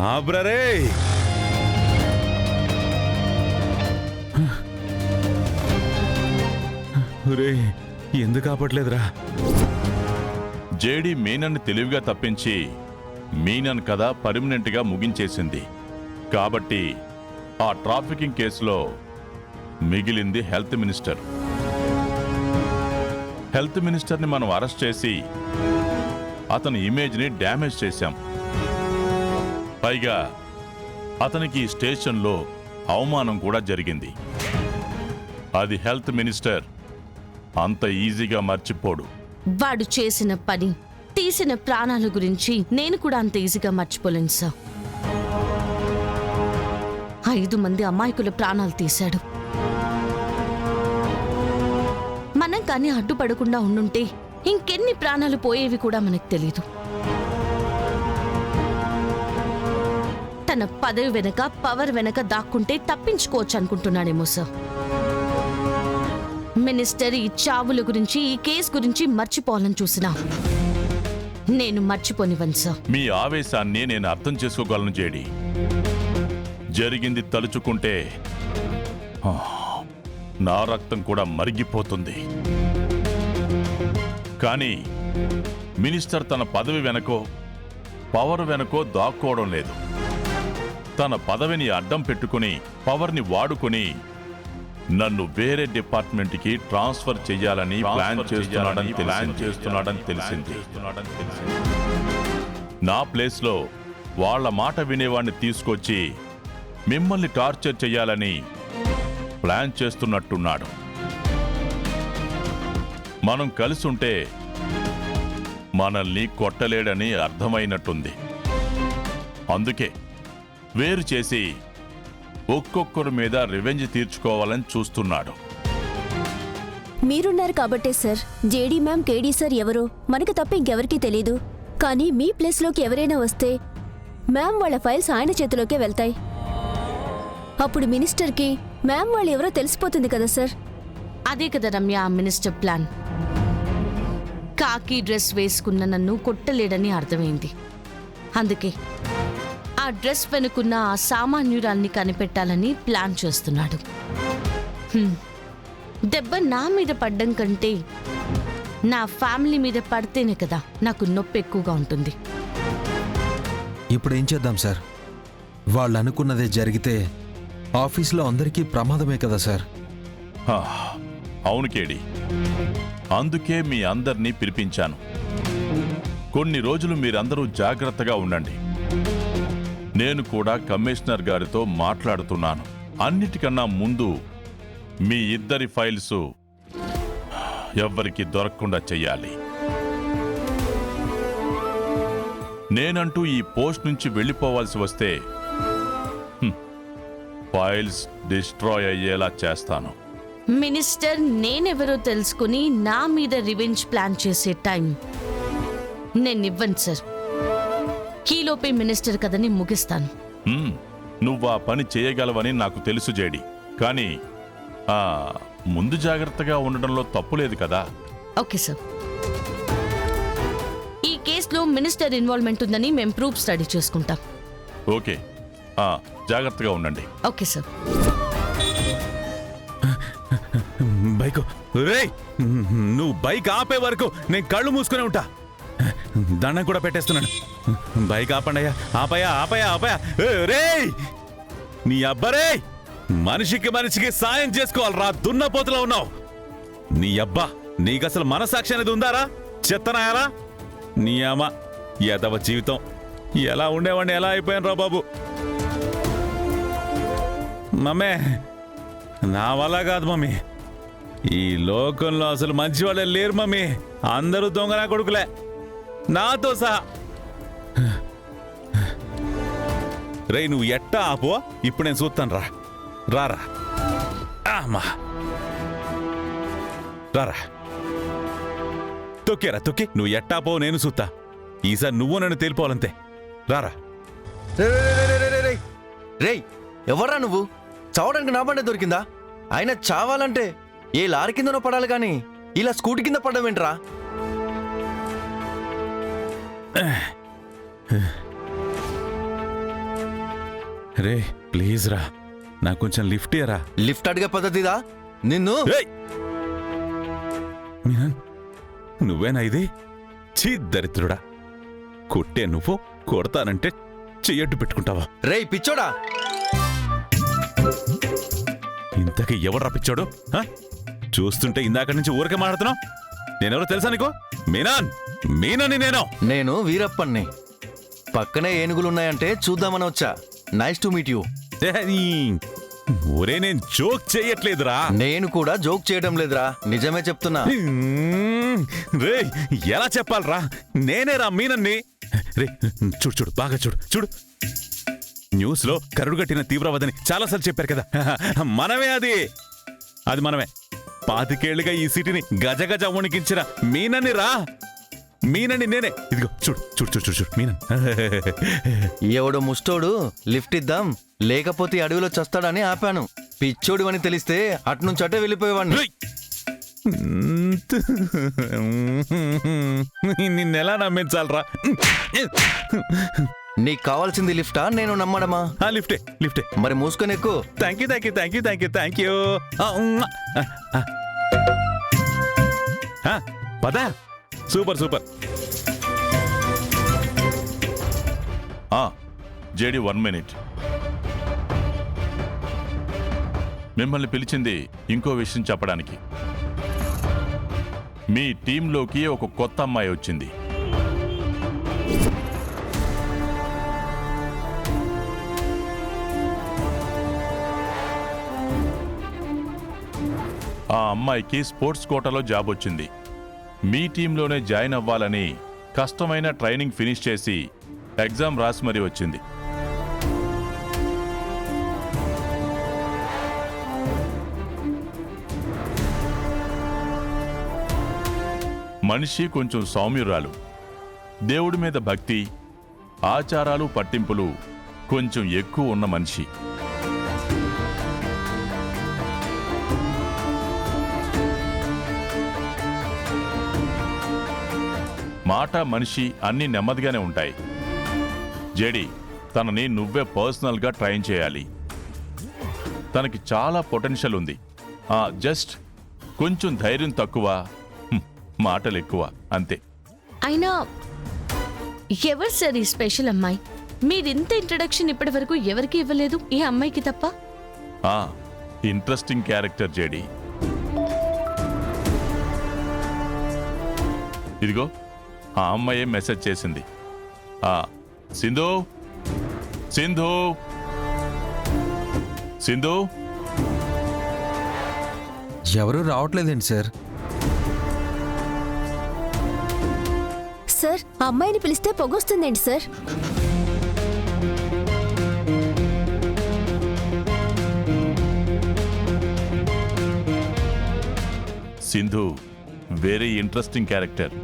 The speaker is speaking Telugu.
ఆబ్రరే ఎందుకు ఆపట్లేదురా? జేడీ మీనన్ని తెలివిగా తప్పించి మీనన్ కథ పర్మనెంట్గా ముగించేసింది. కాబట్టి ఆ ట్రాఫికింగ్ కేసులో మిగిలింది హెల్త్ మినిస్టర్. హెల్త్ మినిస్టర్ని మనం అరెస్ట్ చేసి అతని ఇమేజ్ని డ్యామేజ్ చేశాం. పైగా అతనికి స్టేషన్లో అవమానం కూడా జరిగింది. అది హెల్త్ మినిస్టర్ అంత ఈజీగా మర్చిపోడు. వాడు చేసిన పని, తీసిన ప్రాణాల గురించి నేను కూడా అంత ఈజీగా మర్చిపోలేను సార్. 5 మంది అమాయకుల ప్రాణాలు తీశాడు. మనం కానీ అడ్డుపడకుండా ఉండుంటే ఇంకెన్ని ప్రాణాలు పోయేవి కూడా మనకు తెలీదు. తన పదవి వెనక, పవర్ వెనక దాక్కుంటే తప్పించుకోవచ్చు అనుకుంటున్నాడేమో సార్. మినిస్టర్ ఈ చావుల గురించి, ఈ కేసు గురించి మర్చిపోవాలని చూసినా నేను మర్చిపోనివ్వను సార్. మీ ఆవేశాన్ని నేను అర్థం చేసుకోగలను జేడీ. జరిగింది తలుచుకుంటే నా రక్తం కూడా మరిగిపోతుంది. కానీ మినిస్టర్ తన పదవి వెనకో, పవర్ వెనకో దాక్కోవడం లేదు. తన పదవిని అడ్డం పెట్టుకుని, పవర్ని వాడుకుని నన్ను వేరే డిపార్ట్మెంట్కి ట్రాన్స్ఫర్ చేయాలని ప్లాన్ చేస్తున్నాడని తెలిసింది. నా ప్లేస్లో వాళ్ల మాట వినేవాడిని తీసుకొచ్చి మిమ్మల్ని టార్చర్ చేయాలని ప్లాన్ చేస్తున్నట్టున్నాడు. మనం కలిసుంటే మనల్ని కొట్టలేడని అర్థమైనట్టుంది. అందుకే వేరు చేసి ఒక్కొక్కరి మీద రివెంజ్ తీర్చుకోవాలని చూస్తున్నాడు. మీరున్నారు కాబట్టే సార్ జేడీ మ్యామ్, కేడీ సార్ ఎవరో మనకు తప్ప ఇంకెవరికీ తెలీదు. కానీ మీ ప్లేస్లోకి ఎవరైనా వస్తే మ్యామ్ వాళ్ళ ఫైల్స్ ఆయన చేతిలోకే వెళ్తాయి. అప్పుడు మినిస్టర్కి మ్యామ్ వాళ్ళు ఎవరో తెలిసిపోతుంది కదా సార్. అదే కదా రమ్య ఆ మినిస్టర్ ప్లాన్. కాకి డ్రెస్ వేసుకున్న నన్ను కొట్టలేడని అర్థమైంది. అందుకే ఆ డ్రెస్ వెనుకున్న ఆ సామాన్యురాల్ని కనిపెట్టాలని ప్లాన్ చేస్తున్నాడు. దెబ్బ నా మీద పడ్డం కంటే నా ఫ్యామిలీ మీద పడితేనే కదా నాకు నొప్పి ఎక్కువగా ఉంటుంది. ఇప్పుడు ఏం చేద్దాం సార్? వాళ్ళు అనుకున్నదే జరిగితే ఆఫీస్లో అందరికీ ప్రమాదమే కదా సార్. అవును కేడి, అందుకే మీ అందరినీ పిలిపించాను. కొన్ని రోజులు మీరందరూ జాగ్రత్తగా ఉండండి. నేను కూడా కమిషనర్ గారితో మాట్లాడుతున్నాను. అన్నిటికన్నా ముందు మీ ఇద్దరి ఫైల్స్ ఎవ్వరికి దొరకకుండా చెయ్యాలి. నేనంటూ ఈ పోస్ట్ నుంచి వెళ్ళిపోవాల్సి వస్తే ఫైల్స్ డిస్ట్రాయ్ అయ్యేలా చేస్తాను. మినిస్టర్ నేనెవరో తెలుసుకుని నా మీద రివెంజ్ ప్లాన్ చేసే టైం నేనివ్వను సార్. కీలోపే మినిస్టర్ కదని ముగిస్తాను. నువ్వు ఆ పని చేయగలవని నాకు తెలుసు జేడి. కానీ ముందు జాగ్రత్తగా ఉండడంలో తప్పులేదు కదా. Okay sir. ఈ కేసులో మినిస్టర్ ఇన్వాల్వ్మెంట్ ఉందని మేము ప్రూఫ్ స్టడీ చేసుకుంటాం. ఓకే, జాగ్రత్తగా ఉండండి. Okay sir. బైక్ నువ్వు బైక్ ఆపే వరకు నేను కళ్ళు మూసుకునే ఉంటా. దండం కూడా పెట్టేస్తున్నాను. బైక్ ఆపండి అయ్యా. ఆపయా ఆపయా ఆపయా. రేయ్ నీ అబ్బరే, మనిషికి మనిషికి సాయం చేసుకోవాలరా. దున్నపోతులో ఉన్నావు. నీ అబ్బా, నీకు అసలు మనసాక్షి అనేది ఉందారా? చెత్తనాయాలా నీ అమ్మ ఎదవ జీవితం. ఎలా ఉండేవాడిని ఎలా అయిపోయాను రా బాబు. మమ్మే నా వల్ల కాదు మమ్మీ. ఈ లోకంలో అసలు మంచి వాళ్ళే లేరు మమ్మీ. అందరూ దొంగ నా కొడుకులే, నాతో సహా. రే నువ్వు ఎట్టా ఆపో, ఇప్పుడు నేను చూస్తాను. రా రారా అమ్మా, రారా. తొక్కేరా తొక్కి. నువ్వు ఎట్టా పో, నేను చూస్తా. ఈసారి నువ్వు నన్ను తేలిపోవాలంతే. రారా. రేయ్ ఎవర్రా నువ్వు? చావడానికి నా బండే దొరికిందా? ఆయన చావాలంటే ఏ లారీ కిందనో పడాలి కానీ ఇలా స్కూటీ కింద పడ్డావేంట్రా? రే ప్లీజ్ రా నాకు కొంచెం లిఫ్ట్ ఇయరా. లిఫ్ట్ అడిగే పద్ధతిదా నిన్ను? ఏయ్! మీనన్ నువ్వేనా ఇది? చీ దరిద్రుడా, కొట్టే నువ్వు కొడతానంటే చెయ్యట్టు పెట్టుకుంటావా? రేయ్ పిచ్చోడా, ఇంతకీ ఎవరు రప్పించాడు? చూస్తుంటే ఇందాక నుంచి ఊరికే మాట్లాడుతున్నావు. నేనెవరో తెలుసా నీకు? మీనాన్, మీనని నేను వీరప్పన్ని. పక్కనే ఏనుగులున్నాయంటే చూద్దామని వచ్చా. Nice to meet you. ఒరే నేను జోక్ చెయ్యట్లేదురా. నేను కూడా జోక్ చేయడం లేదురా, నిజమే చెప్తున్నా. రే ఎలా చెప్పాలరా, నేనేరా మీనన్ని. రే చూడు చూడు బాగా చూడు చూడు, న్యూస్ లో కరుడుగట్టిన తీవ్రవాదని చాలాసార్లు చెప్పారు కదా, మనమే అది మనమే. 25 ఏళ్లుగా ఈ సిటీని గజగజ వణికించిన మీనన్ని రా, మీనని నేనే. ఇదిగో చూడు చూడు చూడు చూడు చూడు మీనన్. ఎవడో ముష్టోడు లిఫ్ట్ ఇద్దాం లేకపోతే అడవిలో చస్తాడని ఆపాను. పిచ్చోడు అని తెలిస్తే అట్నుంచి అటే వెళ్ళిపోయేవాడిని. నిన్నెలా నమ్మించాలరా? నీకు కావాల్సింది లిఫ్టా నేను నమ్మడమా? లిఫ్టే లిఫ్టే. మరి మూసుకొని ఎక్కు. Thank you thank you thank you thank you thank you. పదా సూపర్ సూపర్. JD 1 minute. మిమ్మల్ని పిలిచింది ఇంకో విషయం చెప్పడానికి. మీ టీంలోకి ఒక కొత్త అమ్మాయి వచ్చింది. ఆ అమ్మాయికి స్పోర్ట్స్ కోటాలో జాబ్ వచ్చింది. మీ టీంలోనే జాయిన్ అవ్వాలని కష్టమైన ట్రైనింగ్ ఫినిష్ చేసి ఎగ్జామ్ రాసి మరీ వచ్చింది. మనిషి కొంచెం సౌమ్యురాలు, దేవుడి మీద భక్తి, ఆచారాలు పట్టింపులు కొంచెం ఎక్కువ ఉన్న మనిషి. మాట మనిషి అన్నీ నెమ్మదిగానే ఉంటాయి. జేడి తనని నువ్వే పర్సనల్గా ట్రైన్ చేయాలి. తనకి చాలా పొటెన్షియల్ ఉంది. జస్ట్ కొంచెం ధైర్యం తక్కువ, మాటలు ఎక్కువ, అంతే. అయినా ఎవరు సార్ ఈ స్పెషల్ అమ్మాయి? మీరింత ఇంట్రడక్షన్ ఇప్పటి వరకు ఎవరికి ఇవ్వలేదు, ఈ అమ్మాయికి తప్ప. Interesting character JD. ఇదిగో ఆ అమ్మాయే మెసేజ్ చేసింది. సింధు సింధు సింధు. ఎవరూ రావట్లేదండి సార్. సార్ ఆ అమ్మాయిని పిలిస్తే పొగొస్తుందండి sir. Sindhu very interesting character.